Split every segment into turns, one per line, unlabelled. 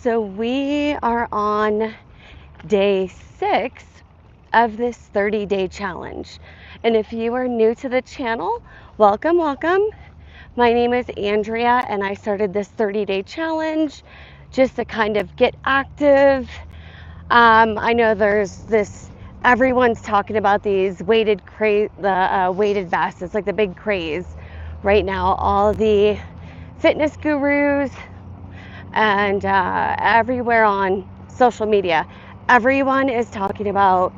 So we are on day 6 of this 30-day challenge. And if you are new to the channel, welcome, welcome. My name is Andrea and I started this 30-day challenge just to kind of get active. I know everyone's talking about these weighted vests. It's like the big craze right now. All the fitness gurus and everywhere on social media, everyone is talking about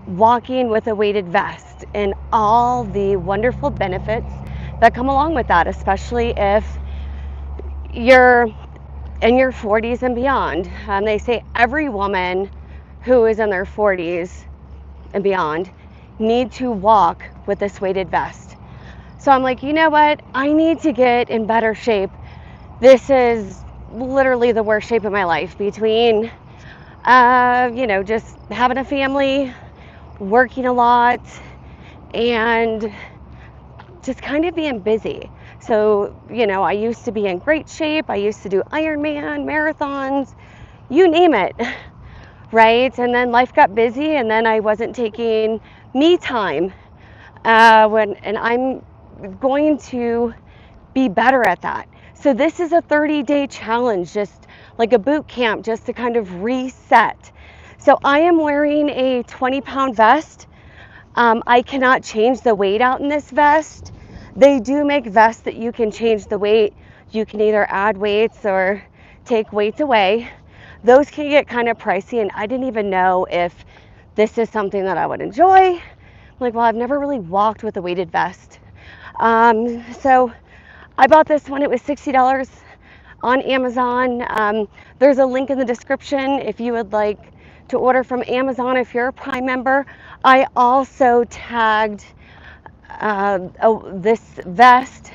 walking with a weighted vest and all the wonderful benefits that come along with that, especially if you're in your 40s and beyond. They say every woman who is in their 40s and beyond need to walk with this weighted vest. So I'm like, you know what? I need to get in better shape. This is literally the worst shape of my life between, just having a family, working a lot, and just kind of being busy. So, I used to be in great shape. I used to do Ironman, marathons, you name it, right? And then life got busy, and then I wasn't taking me time. And I'm going to be better at that. So this is a 30-day challenge, just like a boot camp, just to kind of reset. So I am wearing a 20-pound vest. I cannot change the weight out in this vest. They do make vests that you can change the weight. You can either add weights or take weights away. Those can get kind of pricey, and I didn't even know if this is something that I would enjoy. I'm like, well, I've never really walked with a weighted vest. So I bought this one. It was $60 on Amazon. There's a link in the description if you would like to order from Amazon if you're a Prime member. I also tagged this vest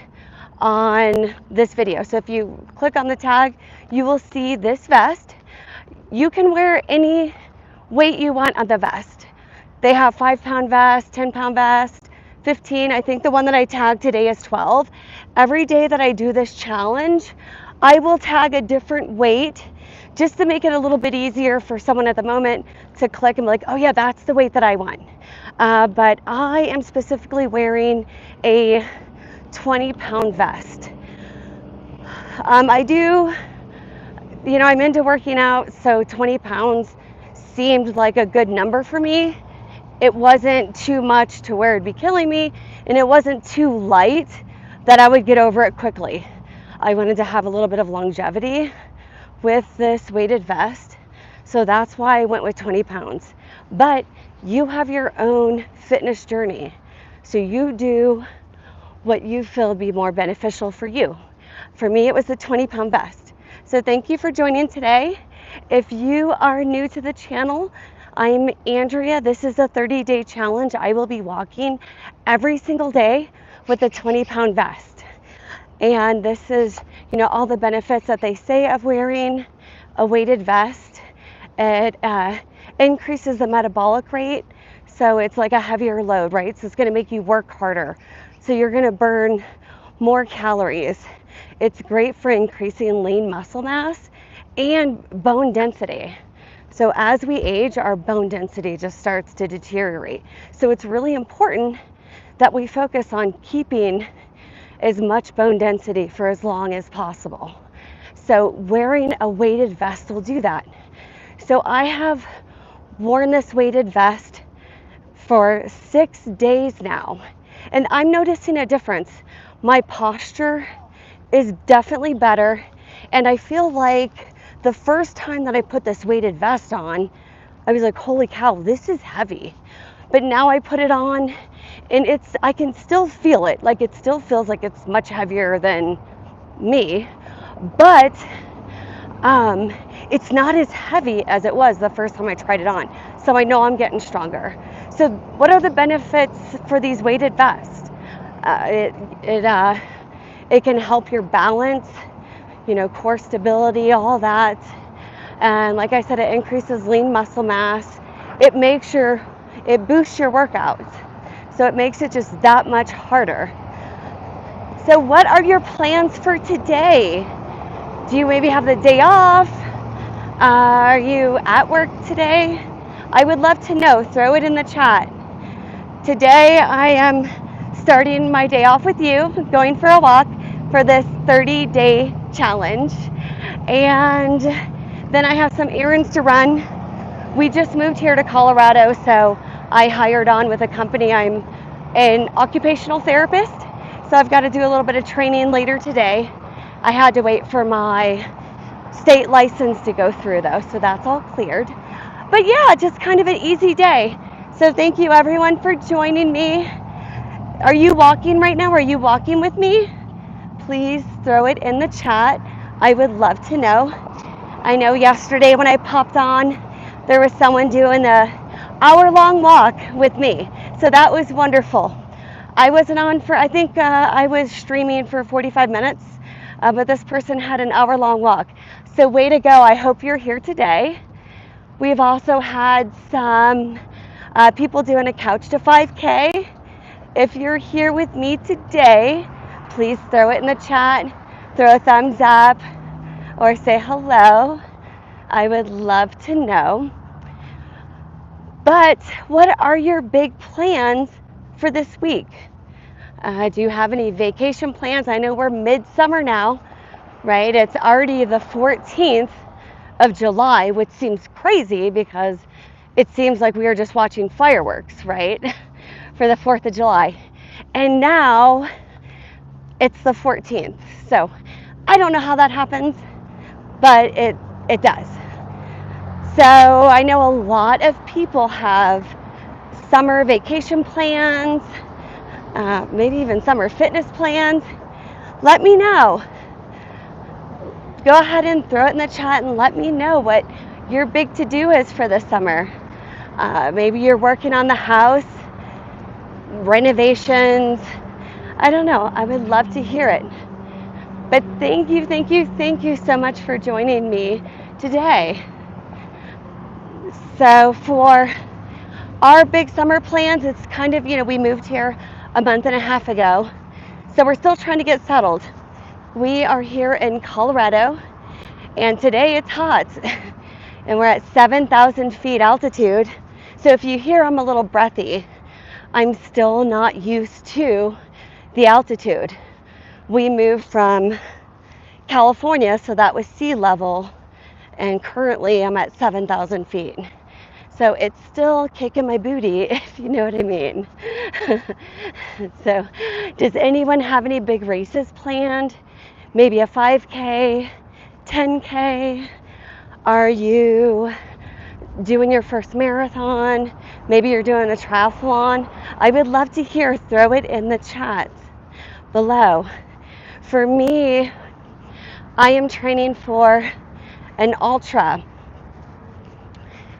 on this video. So if you click on the tag, you will see this vest. You can wear any weight you want on the vest. They have 5-pound vest, 10-pound vest, 15. I think the one that I tagged today is 12. Every day that I do this challenge, I will tag a different weight just to make it a little bit easier for someone at the moment to click and be like, oh yeah, that's the weight that I want. But I am specifically wearing a 20-pound vest. I'm into working out, so 20 pounds seemed like a good number for me. It wasn't too much to where it'd be killing me, and it wasn't too light that I would get over it quickly. I wanted to have a little bit of longevity with this weighted vest, so that's why I went with 20 pounds. But you have your own fitness journey, so you do what you feel be more beneficial for you. For me, it was the 20-pound vest. So thank you for joining today. If you are new to the channel, I'm Andrea. This is a 30-day challenge. I will be walking every single day with a 20-pound vest. And this is, all the benefits that they say of wearing a weighted vest. It increases the metabolic rate. So it's like a heavier load, right? So it's going to make you work harder. So you're going to burn more calories. It's great for increasing lean muscle mass and bone density. So as we age, our bone density just starts to deteriorate. So it's really important that we focus on keeping as much bone density for as long as possible. So wearing a weighted vest will do that. So I have worn this weighted vest for 6 days now, and I'm noticing a difference. My posture is definitely better, and I feel like the first time that I put this weighted vest on, I was like, holy cow, this is heavy. But now I put it on and I can still feel it. Like it still feels like it's much heavier than me, but it's not as heavy as it was the first time I tried it on. So I know I'm getting stronger. So what are the benefits for these weighted vests? It can help your balance, core stability, all that. And like I said, it increases lean muscle mass. It boosts your workouts. So it makes it just that much harder. So what are your plans for today? Do you maybe have the day off? Are you at work today? I would love to know. Throw it in the chat. Today I am starting my day off with you, going for a walk for this 30-day challenge. And then I have some errands to run. We just moved here to Colorado, so I hired on with a company. I'm an occupational therapist, so I've got to do a little bit of training later today. I had to wait for my state license to go through though, so that's all cleared. But yeah, just kind of an easy day. So thank you everyone for joining me. Are you walking right now? Are you walking with me? Please throw it in the chat. I would love to know. I know yesterday when I popped on, there was someone doing a hour-long walk with me. So that was wonderful. I wasn't on for, I think I was streaming for 45 minutes, but this person had an hour-long walk. So way to go. I hope you're here today. We've also had some people doing a couch to 5K. If you're here with me today, please throw it in the chat, throw a thumbs up, or say hello. I would love to know. But what are your big plans for this week? Do you have any vacation plans? I know we're midsummer now, right? It's already the 14th of July, which seems crazy because it seems like we were just watching fireworks, right? For the 4th of July. And now it's the 14th. So I don't know how that happens, but it does. So I know a lot of people have summer vacation plans, maybe even summer fitness plans. Let me know. Go ahead and throw it in the chat and let me know what your big to-do is for the summer. Maybe you're working on the house, renovations. I don't know. I would love to hear it. But thank you so much for joining me today. So for our big summer plans, it's kind of, we moved here a month and a half ago. So we're still trying to get settled. We are here in Colorado, and today it's hot. And we're at 7,000 feet altitude. So if you hear I'm a little breathy, I'm still not used to the altitude. We moved from California, so that was sea level, and currently I'm at 7,000 feet. So it's still kicking my booty, if you know what I mean. So does anyone have any big races planned? Maybe a 5K, 10K? Are you doing your first marathon? Maybe you're doing a triathlon. I would love to hear. Throw it in the chat below. For me, I am training for an ultra.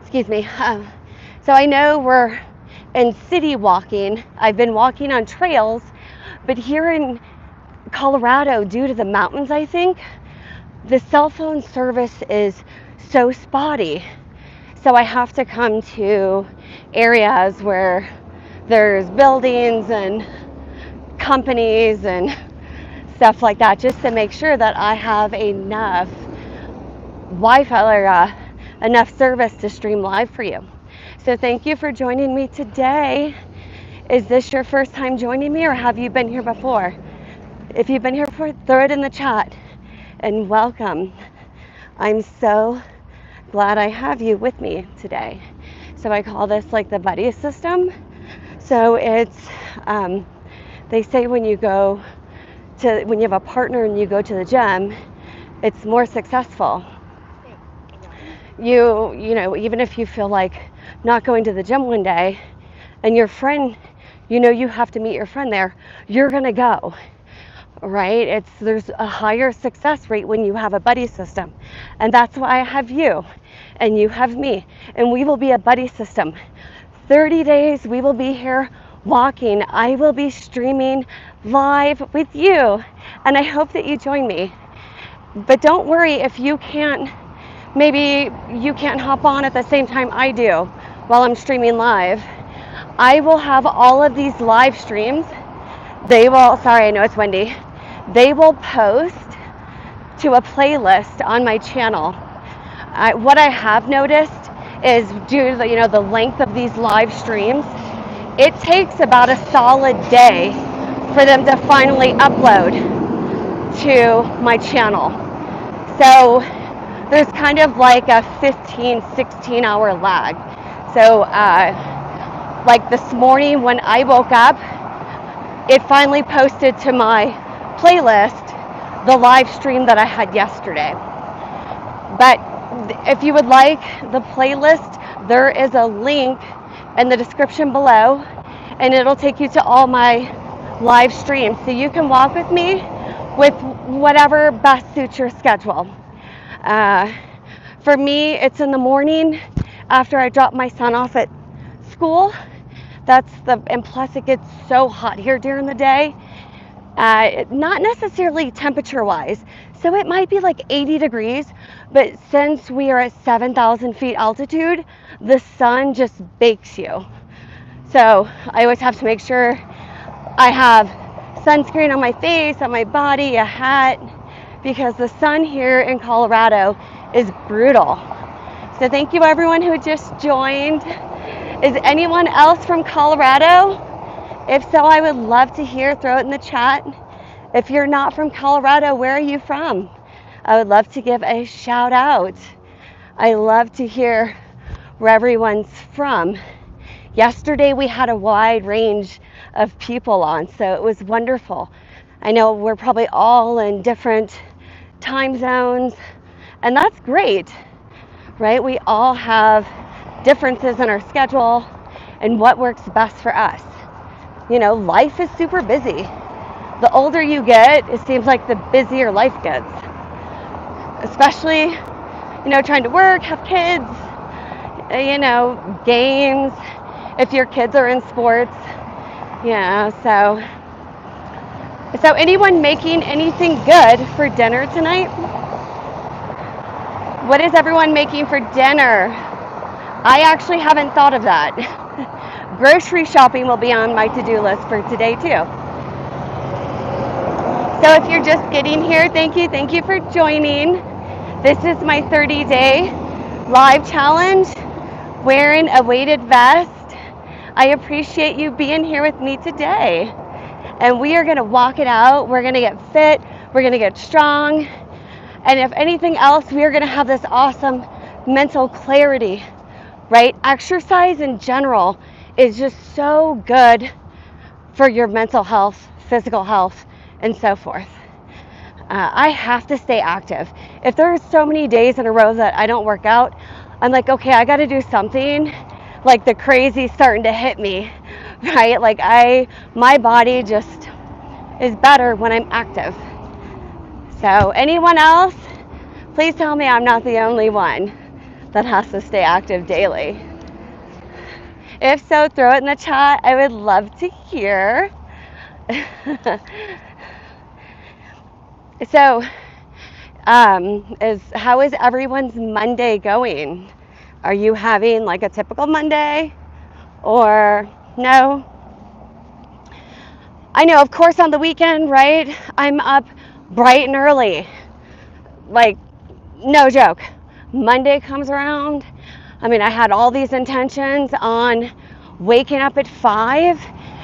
Excuse me. So I know we're in city walking. I've been walking on trails, but here in Colorado, due to the mountains, I think, the cell phone service is so spotty. So I have to come to areas where there's buildings and companies and stuff like that, just to make sure that I have enough Wi-Fi or enough service to stream live for you. So thank you for joining me today. Is this your first time joining me, or have you been here before? If you've been here before, throw it in the chat and welcome. I'm so glad I have you with me today. So I call this like the buddy system. So it's they say when you have a partner and you go to the gym, it's more successful. You know, even if you feel like not going to the gym one day and your friend, you have to meet your friend there, you're gonna go, right? There's a higher success rate when you have a buddy system. And that's why I have you and you have me, and we will be a buddy system. 30 days we will be here walking. I will be streaming live with you, and I hope that you join me. But don't worry if maybe you can't hop on at the same time I do while I'm streaming live. I will have all of these live streams. Sorry, I know it's windy. They will post to a playlist on my channel. What I have noticed is due to the length of these live streams, it takes about a solid day for them to finally upload to my channel. So there's kind of like a 15, 16 hour lag. So like this morning when I woke up, it finally posted to my playlist the live stream that I had yesterday. But if you would like the playlist, there is a link in the description below, and it'll take you to all my live streams. So you can walk with me with whatever best suits your schedule. For me, it's in the morning after I drop my son off at school. And plus it gets so hot here during the day. Not necessarily temperature wise. So it might be like 80 degrees, but since we are at 7,000 feet altitude, the sun just bakes you. So I always have to make sure I have sunscreen on my face, on my body, a hat, because the sun here in Colorado is brutal. So thank you everyone who just joined. Is anyone else from Colorado? If so, I would love to hear, throw it in the chat. If you're not from Colorado, where are you from? I would love to give a shout out. I love to hear where everyone's from. Yesterday we had a wide range of people on, so it was wonderful. I know we're probably all in different time zones, and that's great, right? We all have differences in our schedule and what works best for us. Life is super busy. The older you get, it seems like the busier life gets. Especially, trying to work, have kids, games, if your kids are in sports. So anyone making anything good for dinner tonight? What is everyone making for dinner? I actually haven't thought of that. Grocery shopping will be on my to-do list for today too. So if you're just getting here, thank you for joining. This is my 30-day live challenge, wearing a weighted vest. I appreciate you being here with me today. And we are gonna walk it out. We're gonna get fit, we're gonna get strong. And if anything else, we are gonna have this awesome mental clarity, right? Exercise in general is just so good for your mental health, physical health, and so forth. I have to stay active. If there's so many days in a row that I don't work out, I'm like, okay, I gotta do something. Like the crazy's starting to hit me, right? Like my body just is better when I'm active. So anyone else, please tell me I'm not the only one that has to stay active daily. If so, throw it in the chat. I would love to hear. So, how is everyone's Monday going? Are you having like a typical Monday or no? I know, of course, on the weekend, right? I'm up bright and early. Like, no joke. Monday comes around. I had all these intentions on waking up at 5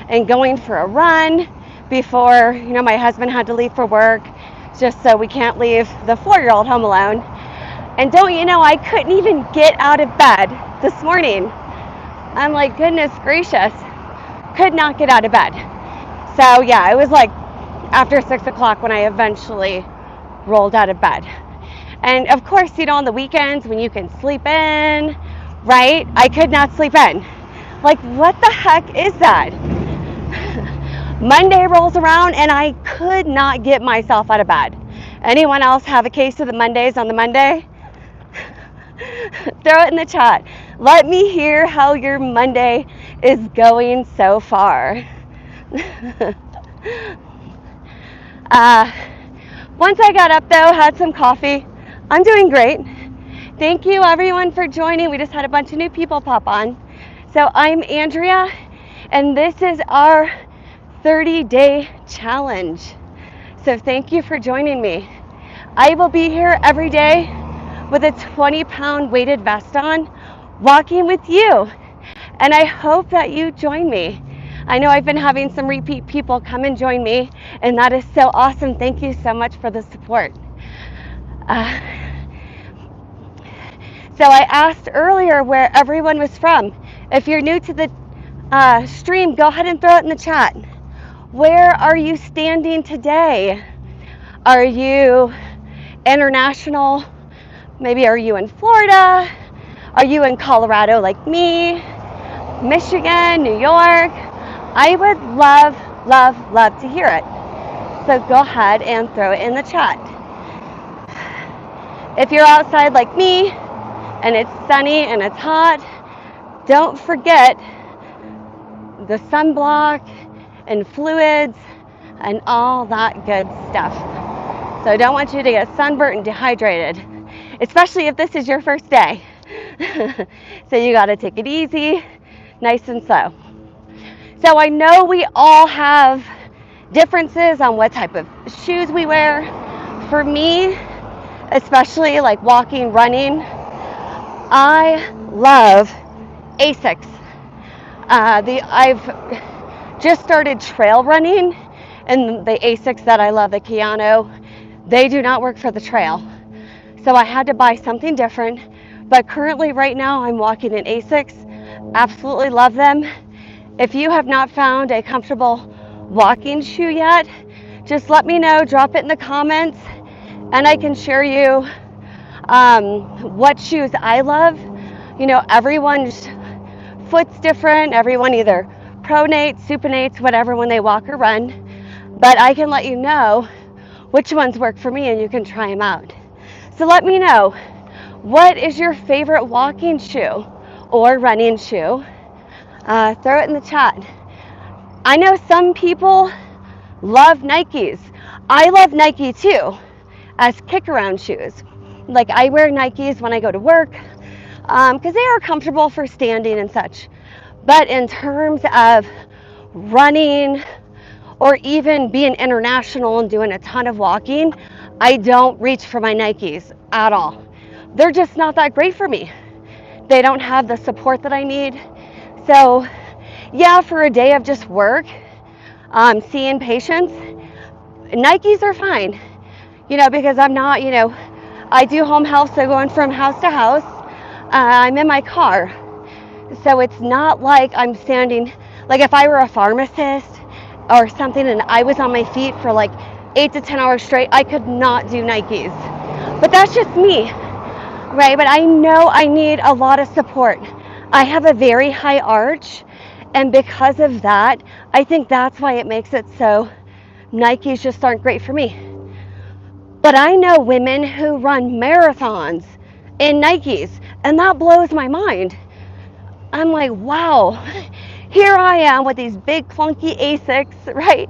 and going for a run before, my husband had to leave for work, just so we can't leave the 4-year-old home alone. And don't you know, I couldn't even get out of bed this morning. I'm like, goodness gracious, could not get out of bed. So yeah, it was like after 6 o'clock when I eventually rolled out of bed. And of course, on the weekends when you can sleep in, right? I could not sleep in. Like, what the heck is that? Monday rolls around and I could not get myself out of bed. Anyone else have a case of the Mondays on the Monday? Throw it in the chat. Let me hear how your Monday is going so far. Once I got up though, had some coffee, I'm doing great. Thank you everyone for joining. We just had a bunch of new people pop on. So I'm Andrea, and this is our 30-day challenge. So thank you for joining me. I will be here every day with a 20-pound weighted vest on, walking with you. And I hope that you join me. I know I've been having some repeat people come and join me, and that is so awesome. Thank you so much for the support. Uh, so I asked earlier where everyone was from. If you're new to the stream, go ahead and throw it in the chat. Where are you standing today? Are you international? Maybe are you in Florida? Are you in Colorado like me? Michigan, New York? I would love, love, love to hear it. So go ahead and throw it in the chat. If you're outside like me and it's sunny and it's hot, don't forget the sunblock and fluids and all that good stuff. So I don't want you to get sunburnt and dehydrated, especially if this is your first day. So you got to take it easy, nice and slow. So I know we all have differences on what type of shoes we wear. For me, especially like walking, running, I love Asics. I've just started trail running, and the Asics that I love, the Kayano, they do not work for the trail. So I had to buy something different. But currently, right now, I'm walking in Asics. Absolutely love them. If you have not found a comfortable walking shoe yet, just let me know, drop it in the comments, and I can share you what shoes I love. You know, everyone's foot's different. Everyone either pronates, supinates, whatever when they walk or run. But I can let you know which ones work for me and you can try them out. So let me know, what is your favorite walking shoe or running shoe? Throw it in the chat. I know some people love Nikes. I love Nike too, as kick around shoes. Like I wear Nikes when I go to work because they are comfortable for standing and such. But in terms of running or even being international and doing a ton of walking, I don't reach for my Nikes at all. They're just not that great for me. They don't have the support that I need. So yeah, for a day of just work, seeing patients, Nikes are fine, you know, because I'm not, you know, I do home health, so going from house to house, I'm in my car. So it's not like I'm standing, like if I were a pharmacist or something and I was on my feet for like 8 to 10 hours straight, I could not do Nikes. But that's just me, right? But I know I need a lot of support. I have a very high arch, and because of that, I think that's why it makes it so Nikes just aren't great for me. But I know women who run marathons in Nikes, and that blows my mind. I'm like, wow, here I am with these big clunky Asics, right?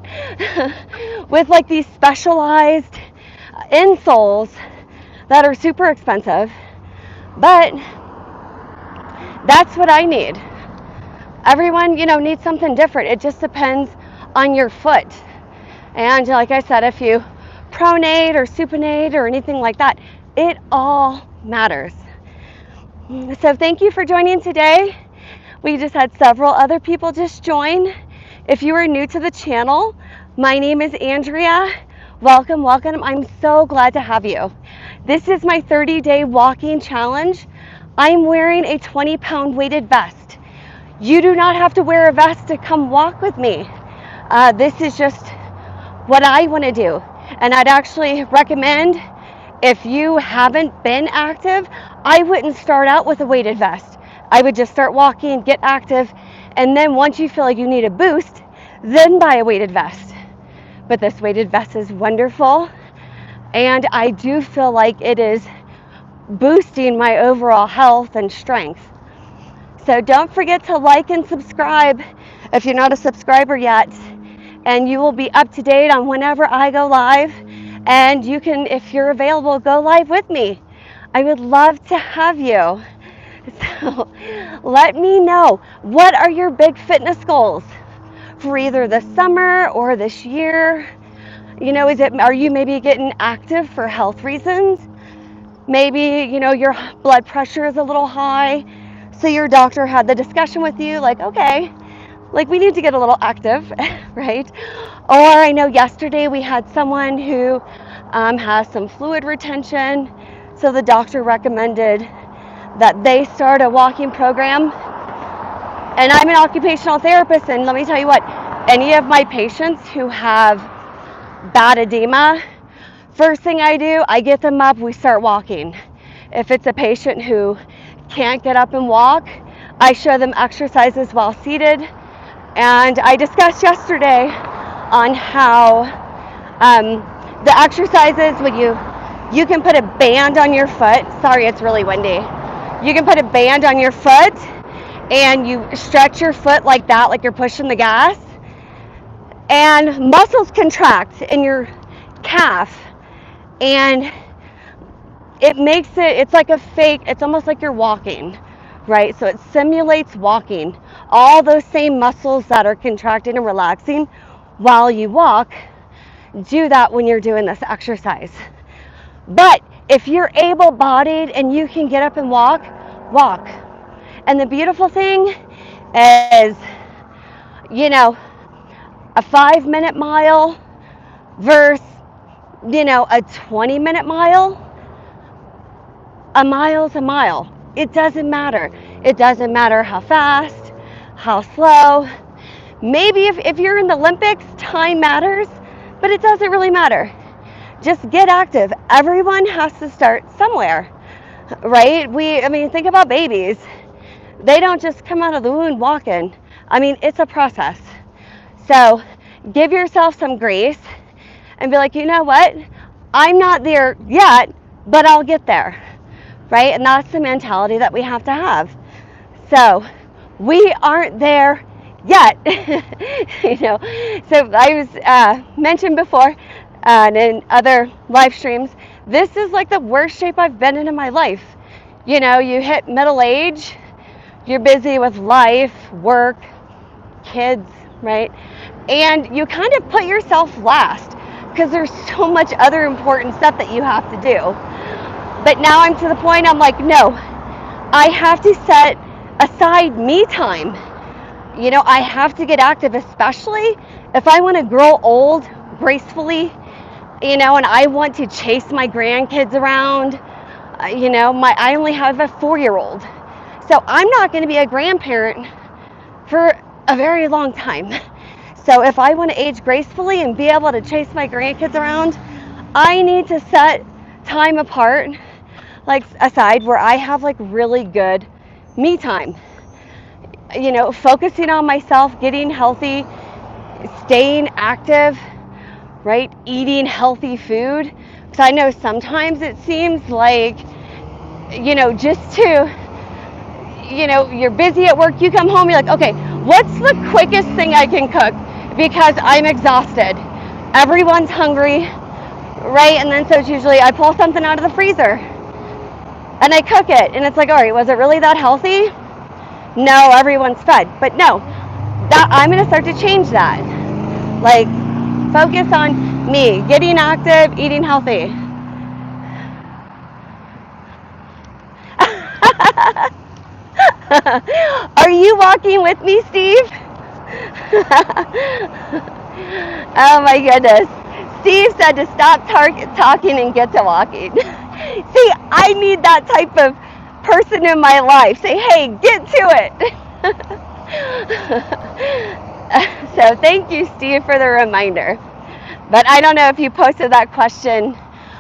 With like these specialized insoles that are super expensive. But that's what I need. Everyone, you know, needs something different. It just depends on your foot. And like I said, if you pronate or supinate or anything like that, it all matters. So thank you for joining today. We just had several other people just join. If you are new to the channel, my name is Andrea. Welcome, welcome. I'm so glad to have you. This is my 30-day walking challenge. I'm wearing a 20-pound weighted vest. You do not have to wear a vest to come walk with me. This is just what I want to do. And I'd actually recommend, if you haven't been active, I wouldn't start out with a weighted vest. I would just start walking, get active, and then once you feel like you need a boost, then buy a weighted vest. But this weighted vest is wonderful, and I do feel like it is boosting my overall health and strength. So don't forget to like and subscribe if you're not a subscriber yet, and you will be up to date on whenever I go live. And you can, if you're available, go live with me. I would love to have you. So let me know, what are your big fitness goals for either the summer or this year? You know, are you maybe getting active for health reasons? Maybe, your blood pressure is a little high. So your doctor had the discussion with you, like, okay, like we need to get a little active, right? Or I know yesterday we had someone who has some fluid retention. So the doctor recommended that they start a walking program. And I'm an occupational therapist, and let me tell you what, any of my patients who have bad edema, first thing I do, I get them up, we start walking. If it's a patient who can't get up and walk, I show them exercises while seated. And I discussed yesterday on how the exercises, when you can put a band on your foot. Sorry, it's really windy. You can put a band on your foot and you stretch your foot like that, like you're pushing the gas, and muscles contract in your calf, and it's like a fake, it's almost like you're walking, right? So it simulates walking. All those same muscles that are contracting and relaxing while you walk, do that when you're doing this exercise. But if you're able-bodied and you can get up and walk. And the beautiful thing is, a 5-minute mile versus, a 20-minute mile. A mile's a mile. It doesn't matter. It doesn't matter how fast, how slow. Maybe if you're in the Olympics, time matters, but it doesn't really matter. Just get active. Everyone has to start somewhere, right? Think about babies. They don't just come out of the womb walking. It's a process. So give yourself some grace and be like, you know what? I'm not there yet, but I'll get there, right? And that's the mentality that we have to have. So we aren't there yet. So I was mentioned before and in other live streams, this is like the worst shape I've been in my life. You hit middle age, you're busy with life, work, kids, right? And you kind of put yourself last because there's so much other important stuff that you have to do. But now I'm to the point, I'm like, no, I have to set aside me time. I have to get active, especially if I want to grow old gracefully, and I want to chase my grandkids around. I only have a 4-year-old. So I'm not going to be a grandparent for a very long time. So if I want to age gracefully and be able to chase my grandkids around, I need to set time apart, like aside, where I have like really good me time. Focusing on myself, getting healthy, staying active, right? Eating healthy food. Because I know sometimes it seems like, just to, you're busy at work, you come home, you're like, okay, what's the quickest thing I can cook? Because I'm exhausted. Everyone's hungry, right? And then so it's usually I pull something out of the freezer and I cook it. And it's like, all right, was it really that healthy? No, everyone's fed. But no, that I'm going to start to change that. Like, focus on me, getting active, eating healthy. Are you walking with me, Steve? Oh my goodness. Steve said to stop talking and get to walking. See, I need that type of person in my life. Say, hey, get to it. So thank you, Steve, for the reminder. But I don't know if you posted that question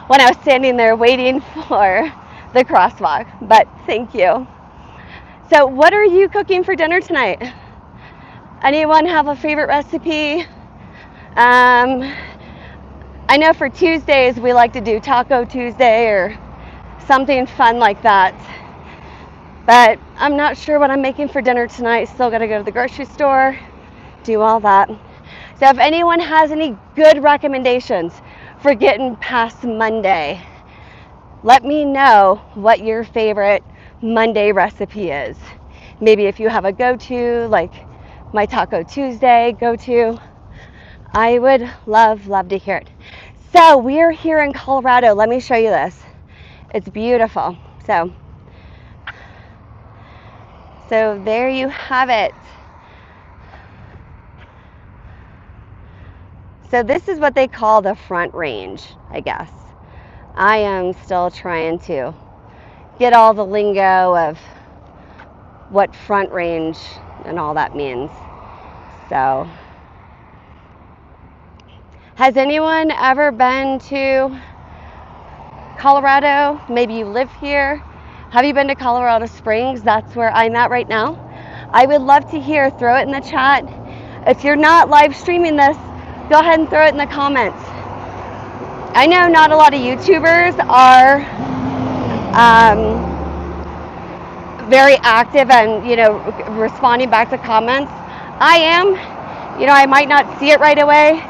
when I was standing there waiting for the crosswalk, but thank you. So what are you cooking for dinner tonight? Anyone have a favorite recipe? I know for Tuesdays we like to do Taco Tuesday or something fun like that. But I'm not sure what I'm making for dinner tonight. Still got to go to the grocery store, do all that. So if anyone has any good recommendations for getting past Monday, let me know what your favorite Monday recipe is. Maybe if you have a go-to, like my Taco Tuesday go-to, I would love to hear it. So we're here in Colorado. Let me show you this. It's beautiful. So there you have it. So this is what they call the front range, I guess. I am still trying to get all the lingo of what front range and all that means. So, has anyone ever been to Colorado? Maybe you live here. Have you been to Colorado Springs? That's where I'm at right now. I would love to hear. Throw it in the chat. If you're not live streaming this, go ahead and throw it in the comments. I know not a lot of YouTubers are very active and, responding back to comments. I am. I might not see it right away,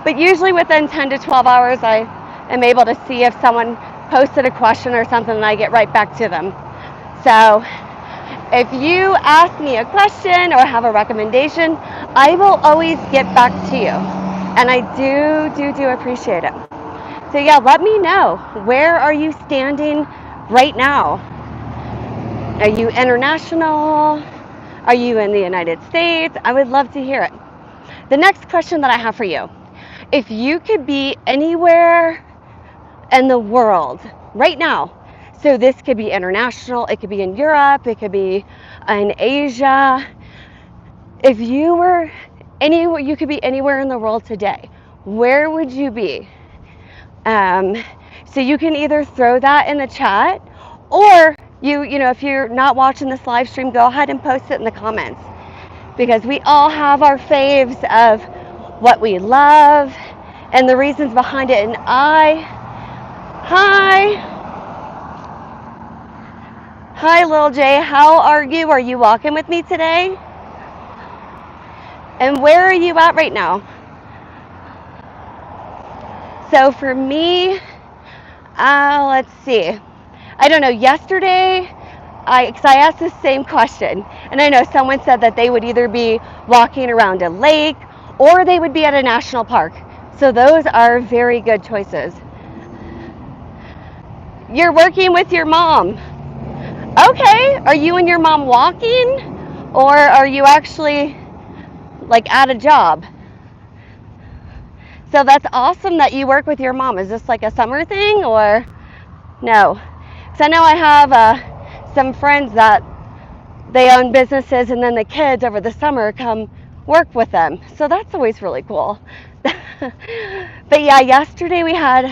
but usually within 10 to 12 hours, I am able to see if someone posted a question or something, and I get right back to them. So if you ask me a question or have a recommendation, I will always get back to you. And I do appreciate it. So yeah, let me know. Where are you standing right now? Are you international? Are you in the United States? I would love to hear it. The next question that I have for you, if you could be anywhere in the world right now, so this could be international, it could be in Europe, it could be in Asia. If you were anywhere, you could be anywhere in the world today, where would you be? So you can either throw that in the chat, or if you're not watching this live stream, go ahead and post it in the comments, because we all have our faves of what we love and the reasons behind it. And hi Lil J, how are you? Are you walking with me today? And where are you at right now? So for me, let's see. I don't know, yesterday, because I asked the same question, and I know someone said that they would either be walking around a lake or they would be at a national park. So those are very good choices. You're working with your mom. Okay, are you and your mom walking, or are you actually like at a job? So that's awesome that you work with your mom. Is this like a summer thing or no? So I know I have some friends that they own businesses, and then the kids over the summer come work with them. So that's always really cool. But yeah, yesterday we had,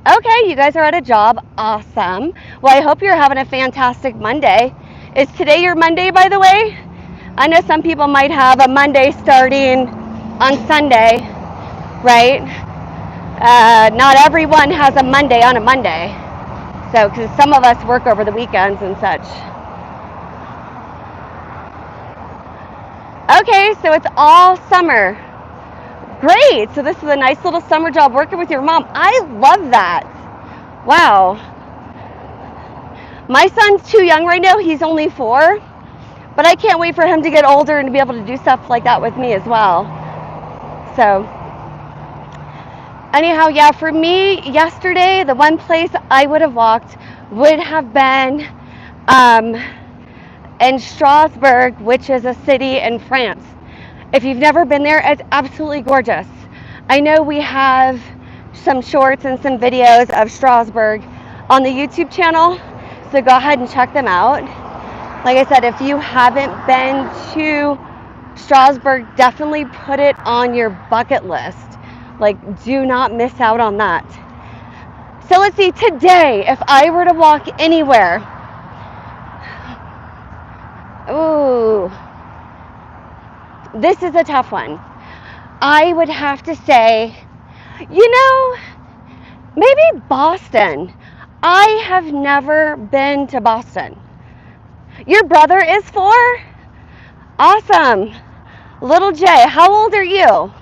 okay, you guys are at a job. Awesome. Well, I hope you're having a fantastic Monday. Is today your Monday, by the way? I know some people might have a Monday starting on Sunday, right? Not everyone has a Monday on a Monday. So, because some of us work over the weekends and such. Okay, so it's all summer. Great. So this is a nice little summer job working with your mom. I love that. Wow. My son's too young right now. He's only 4. But I can't wait for him to get older and to be able to do stuff like that with me as well. So anyhow, yeah, for me, yesterday, the one place I would have walked would have been in Strasbourg, which is a city in France. If you've never been there, it's absolutely gorgeous. I know we have some shorts and some videos of Strasbourg on the YouTube channel, so go ahead and check them out. Like I said, if you haven't been to Strasbourg, definitely put it on your bucket list. Like, do not miss out on that. So let's see, today, if I were to walk anywhere, ooh, this is a tough one. I would have to say, maybe Boston. I have never been to Boston. Your brother is 4? Awesome. Little J, how old are you?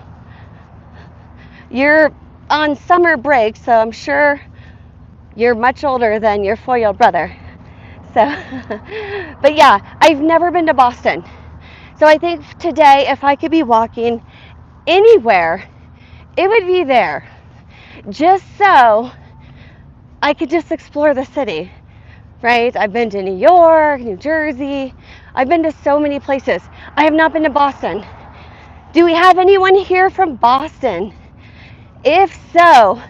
You're on summer break, so I'm sure you're much older than your 4-year-old brother. So, but yeah, I've never been to Boston. So I think today, if I could be walking anywhere, it would be there. Just so I could just explore the city, right? I've been to New York, New Jersey. I've been to so many places. I have not been to Boston. Do we have anyone here from Boston? If so,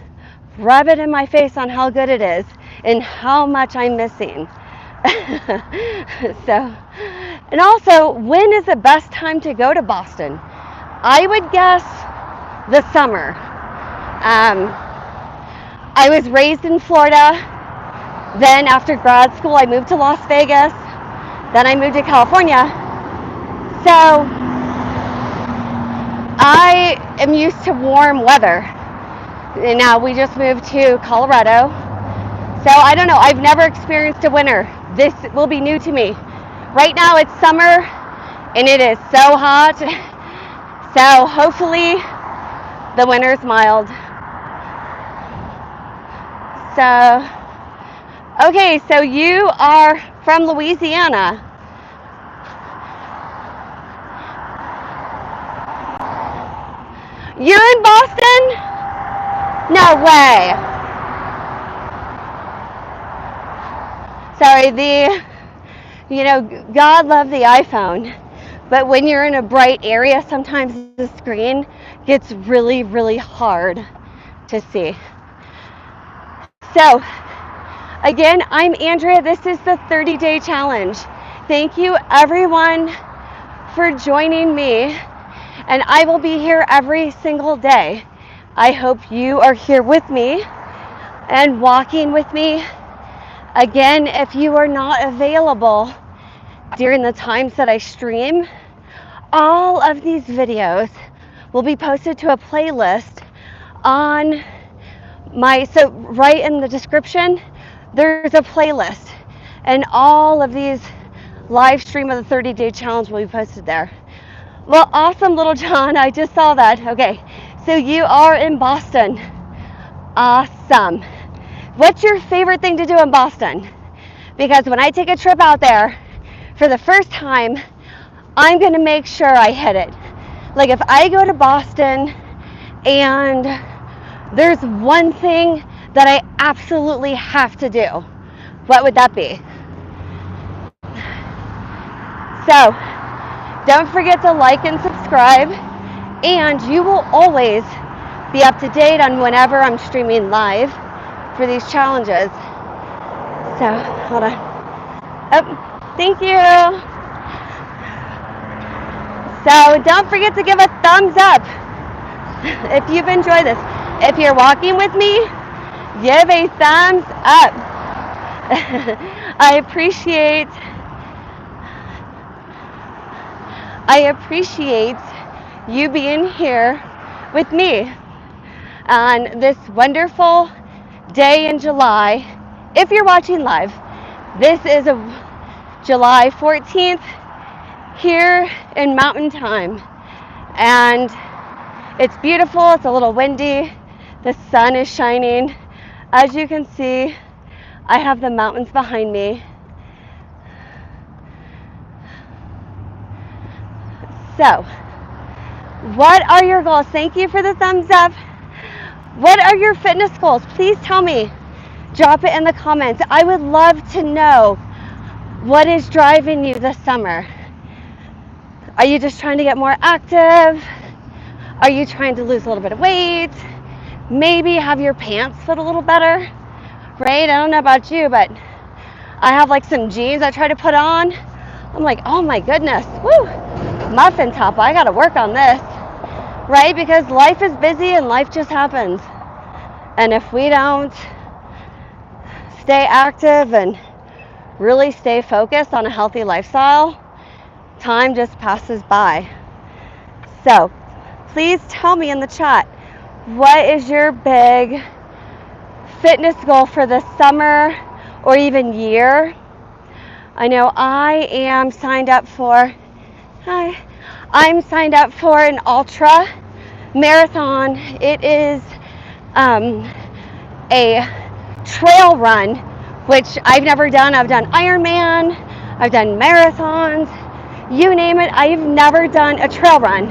rub it in my face on how good it is and how much I'm missing. So, and also, when is the best time to go to Boston? I would guess the summer. I was raised in Florida. Then after grad school, I moved to Las Vegas. Then I moved to California. So I am used to warm weather. And now we just moved to Colorado. So I don't know. I've never experienced a winter. This will be new to me. Right now it's summer and it is so hot. So hopefully the winter's mild. So, okay, so you are from Louisiana. You're in Boston? No way. Sorry, God love the iPhone, but when you're in a bright area, sometimes the screen gets really, really hard to see. So, again, I'm Andrea. This is the 30-day challenge. Thank you, everyone, for joining me, and I will be here every single day. I hope you are here with me and walking with me. Again, if you are not available during the times that I stream, all of these videos will be posted to a playlist on so right in the description, there's a playlist, and all of these live stream of the 30-day challenge will be posted there. Well, awesome, Little John. I just saw that. Okay, so you are in Boston. Awesome. What's your favorite thing to do in Boston? Because when I take a trip out there for the first time, I'm going to make sure I hit it. Like if I go to Boston and there's one thing that I absolutely have to do, what would that be? So, don't forget to like and subscribe, and you will always be up to date on whenever I'm streaming live for these challenges. So, hold on. Oh, thank you. So, don't forget to give a thumbs up if you've enjoyed this. If you're walking with me, give a thumbs up. I appreciate you being here with me on this wonderful day in July. If you're watching live, this is a July 14th here in Mountain Time, and it's beautiful. It's a little windy. The sun is shining. As you can see, I have the mountains behind me. So, what are your goals? Thank you for the thumbs up. What are your fitness goals? Please tell me. Drop it in the comments. I would love to know what is driving you this summer. Are you just trying to get more active? Are you trying to lose a little bit of weight? Maybe have your pants fit a little better, right? I don't know about you, but I have like some jeans I try to put on. I'm like, oh my goodness, woo, muffin top, I gotta work on this, right? Because life is busy and life just happens. And if we don't stay active and really stay focused on a healthy lifestyle, time just passes by. So please tell me in the chat, what is your big fitness goal for the summer or even year? I know I am signed up for, I'm signed up for an ultra marathon. It is a trail run, which I've never done. I've done Ironman, I've done marathons, you name it. I've never done a trail run.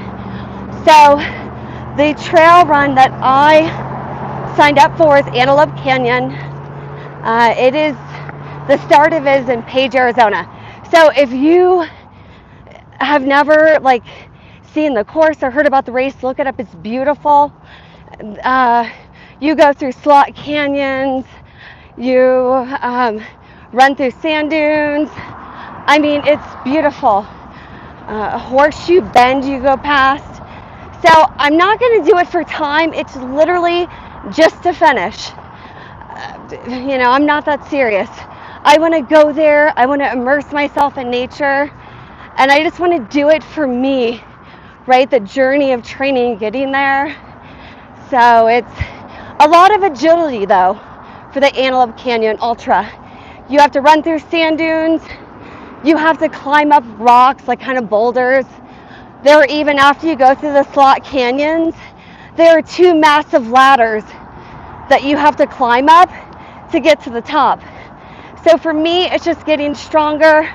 So the trail run that I signed up for is Antelope Canyon. It is, the start of it is in Page, Arizona. So if you have never seen the course or heard about the race, look it up. It's beautiful. You go through slot canyons. You run through sand dunes. I mean, it's beautiful. A horseshoe bend you go past. So I'm not going to do it for time. It's literally just to finish. I'm not that serious. I want to go there. I want to immerse myself in nature. And I just want to do it for me, right? The journey of training, getting there. So it's a lot of agility, though, for the Antelope Canyon Ultra. You have to run through sand dunes. You have to climb up rocks, like kind of boulders. There are, even after you go through the slot canyons, there are 2 massive ladders that you have to climb up to get to the top. So for me, it's just getting stronger,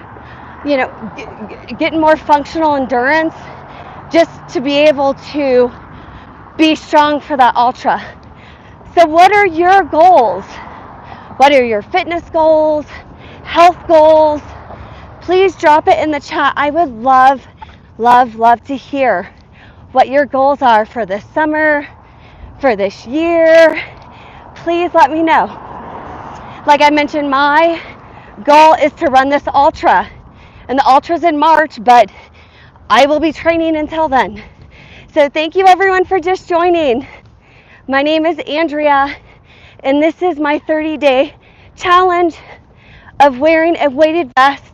getting more functional endurance, just to be able to be strong for that ultra. So what are your goals? What are your fitness goals, health goals? Please drop it in the chat. I would love, love, love to hear what your goals are for this summer, for this year. Please let me know. Like I mentioned, my goal is to run this ultra, and the ultra's in March, but I will be training until then. So thank you everyone for just joining. My name is Andrea, and this is my 30-day challenge of wearing a weighted vest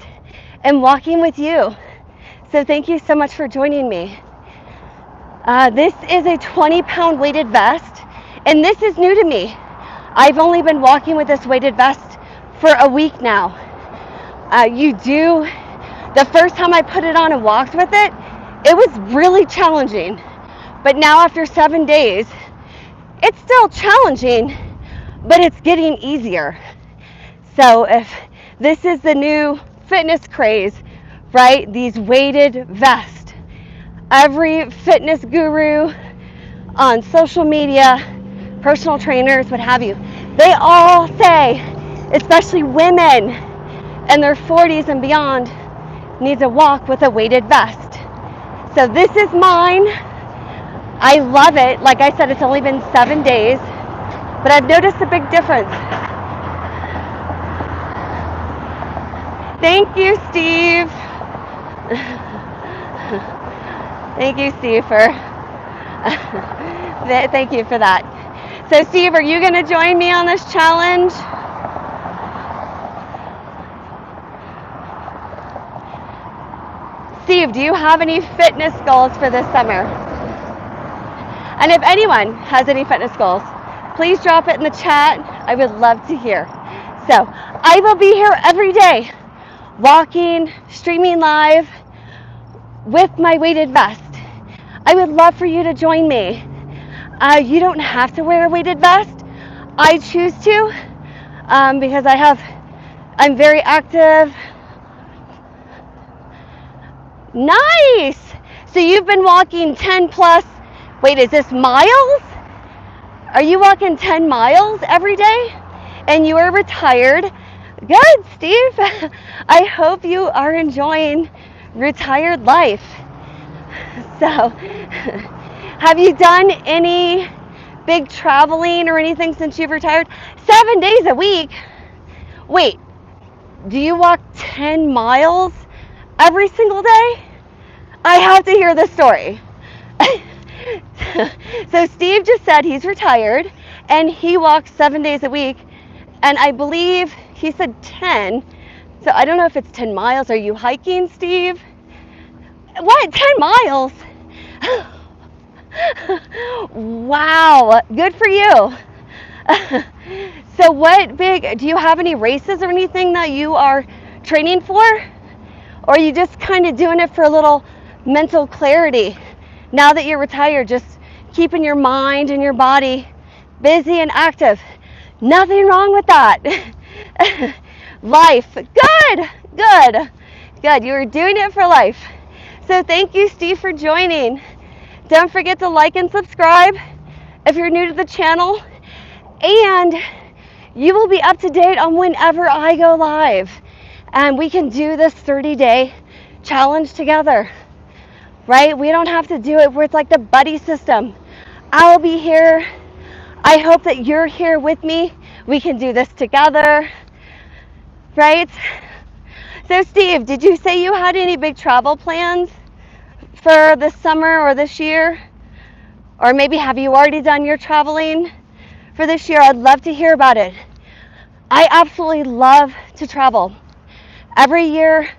and walking with you. So thank you so much for joining me. This is a 20-pound weighted vest, and this is new to me. I've only been walking with this weighted vest for a week now. The first time I put it on and walked with it, it was really challenging. But now after 7 days, it's still challenging, but it's getting easier. So if this is the new fitness craze, right? These weighted vests. Every fitness guru on social media, personal trainers, what have you, they all say, especially women in their 40s and beyond, need to walk with a weighted vest. So this is mine. I love it. Like I said, it's only been 7 days, but I've noticed a big difference. Thank you, Steve. Thank you, Steve, thank you for that. So, Steve, are you going to join me on this challenge? Steve, do you have any fitness goals for this summer? And if anyone has any fitness goals, please drop it in the chat. I would love to hear. So, I will be here every day, walking, streaming live with my weighted vest. I would love for you to join me. You don't have to wear a weighted vest. I choose to because I'm very active. Nice. So you've been walking 10 plus, wait, is this miles? Are you walking 10 miles every day? And you are retired? Good, Steve. I hope you are enjoying retired life. So, have you done any big traveling or anything since you've retired? 7 days a week? Wait, do you walk 10 miles every single day? I have to hear this story. So Steve just said he's retired and he walks 7 days a week, and I believe he said 10. So I don't know if it's 10 miles. Are you hiking, Steve? What, 10 miles? Wow, good for you. So do you have any races or anything that you are training for? Or are you just kind of doing it for a little mental clarity? Now that you're retired, just keeping your mind and your body busy and active. Nothing wrong with that. Life, good. You are doing it for life. So thank you, Steve, for joining. Don't forget to like and subscribe if you're new to the channel. And you will be up to date on whenever I go live. And we can do this 30-day challenge together, right? We don't have to do it where it's like the buddy system. I'll be here. I hope that you're here with me. We can do this together, right? So Steve, did you say you had any big travel plans for this summer or this year? Or maybe have you already done your traveling for this year? I'd love to hear about it. I absolutely love to travel. Every year,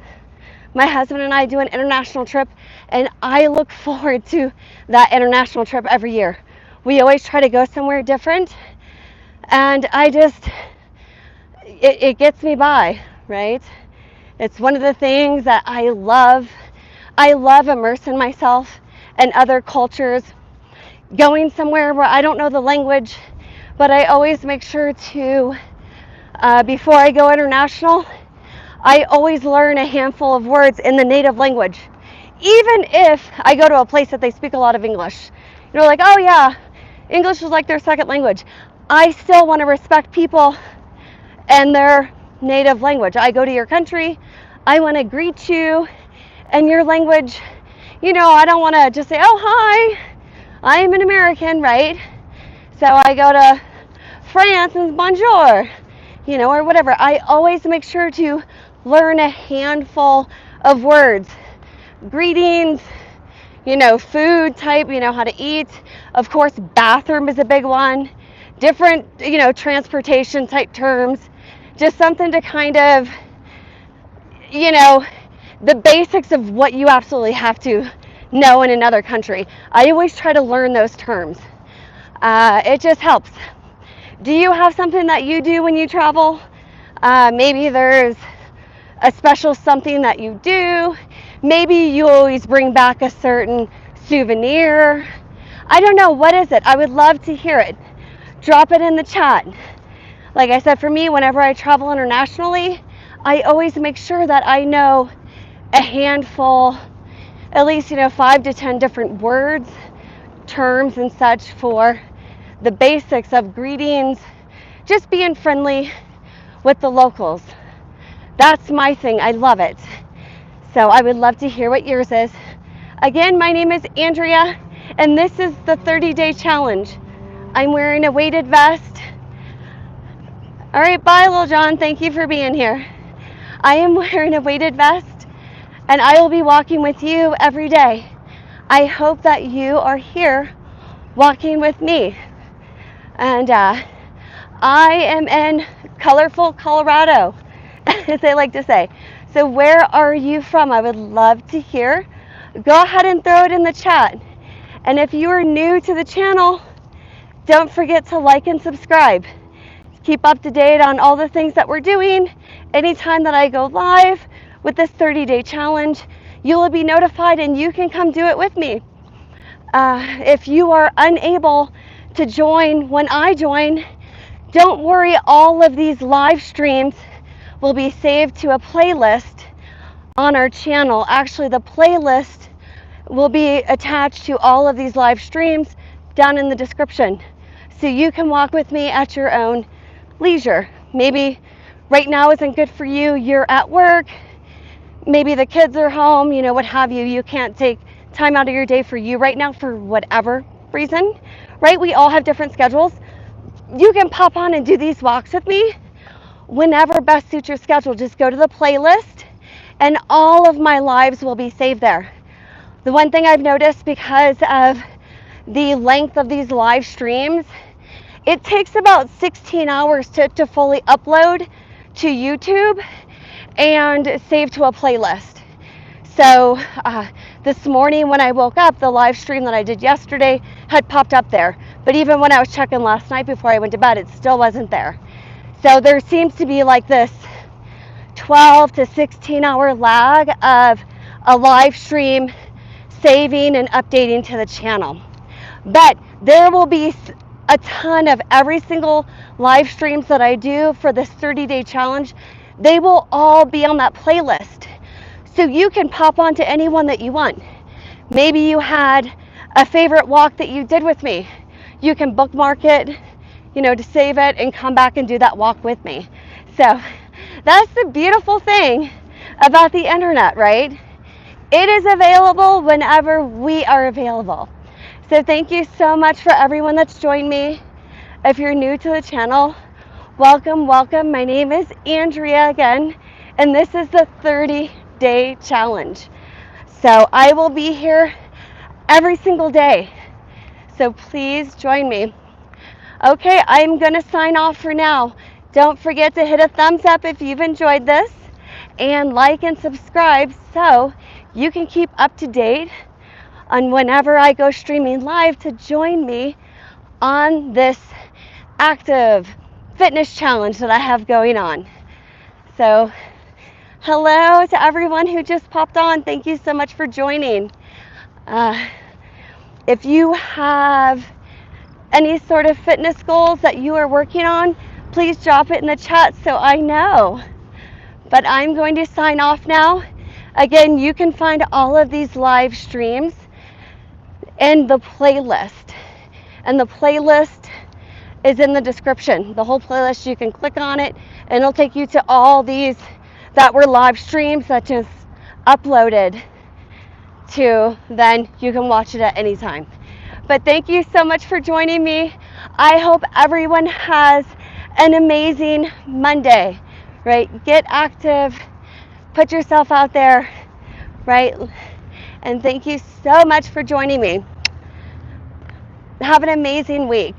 my husband and I do an international trip, and I look forward to that international trip every year. We always try to go somewhere different, and it gets me by, right? It's one of the things that I love. I love immersing myself in other cultures, going somewhere where I don't know the language, but I always make sure to, before I go international, I always learn a handful of words in the native language. Even if I go to a place that they speak a lot of English. You're like, oh yeah, English is like their second language. I still want to respect people and their native language. I go to your country, I want to greet you in your language. I don't want to just say, oh hi, I'm an American, right? So I go to France and bonjour, or whatever. I always make sure to learn a handful of words. Greetings, food type, how to eat. Of course, bathroom is a big one. Different, transportation type terms. Just something to kind of, the basics of what you absolutely have to know in another country. I always try to learn those terms. It just helps. Do you have something that you do when you travel? Maybe there's a special something that you do. Maybe you always bring back a certain souvenir. I don't know, what is it? I would love to hear it. Drop it in the chat. Like I said, for me, whenever I travel internationally, I always make sure that I know a handful, at least 5 to 10 different words, terms and such for the basics of greetings, just being friendly with the locals. That's my thing. I love it. So I would love to hear what yours is. Again, my name is Andrea, and this is the 30-day challenge. I'm wearing a weighted vest. All right, bye, Lil John. Thank you for being here. I am wearing a weighted vest, and I will be walking with you every day. I hope that you are here walking with me. And I am in colorful Colorado, as they like to say. So where are you from? I would love to hear. Go ahead and throw it in the chat. And if you are new to the channel, don't forget to like and subscribe. Keep up to date on all the things that we're doing. Anytime that I go live with this 30-day challenge, you'll be notified and you can come do it with me. If you are unable to join when I join, don't worry, all of these live streams will be saved to a playlist on our channel. Actually, the playlist will be attached to all of these live streams down in the description. So you can walk with me at your own leisure. Maybe right now isn't good for you, you're at work, maybe the kids are home, what have you. You can't take time out of your day for you right now for whatever reason, right? We all have different schedules. You can pop on and do these walks with me whenever best suits your schedule. Just go to the playlist and all of my lives will be saved there. The one thing I've noticed, because of the length of these live streams, it takes about 16 hours to fully upload to YouTube and save to a playlist. So this morning when I woke up, the live stream that I did yesterday had popped up there. But even when I was checking last night before I went to bed, it still wasn't there. So there seems to be like this 12 to 16 hour lag of a live stream saving and updating to the channel. But there will be a ton of every single live streams that I do for this 30-day challenge. They will all be on that playlist. So you can pop onto any one that you want. Maybe you had a favorite walk that you did with me. You can bookmark it. to save it and come back and do that walk with me. So that's the beautiful thing about the internet, right? It is available whenever we are available. So thank you so much for everyone that's joined me. If you're new to the channel, welcome, welcome. My name is Andrea again, and this is the 30-day challenge. So I will be here every single day. So please join me. Okay, I'm going to sign off for now. Don't forget to hit a thumbs up if you've enjoyed this, and like and subscribe so you can keep up to date on whenever I go streaming live to join me on this active fitness challenge that I have going on. So hello to everyone who just popped on. Thank you so much for joining. If you have any sort of fitness goals that you are working on, please drop it in the chat so I know. But I'm going to sign off now. Again, you can find all of these live streams in the playlist. And the playlist is in the description. The whole playlist, you can click on it and it'll take you to all these that were live streams that just uploaded to, then you can watch it at any time. But thank you so much for joining me. I hope everyone has an amazing Monday, right? Get active, put yourself out there, right? And thank you so much for joining me. Have an amazing week.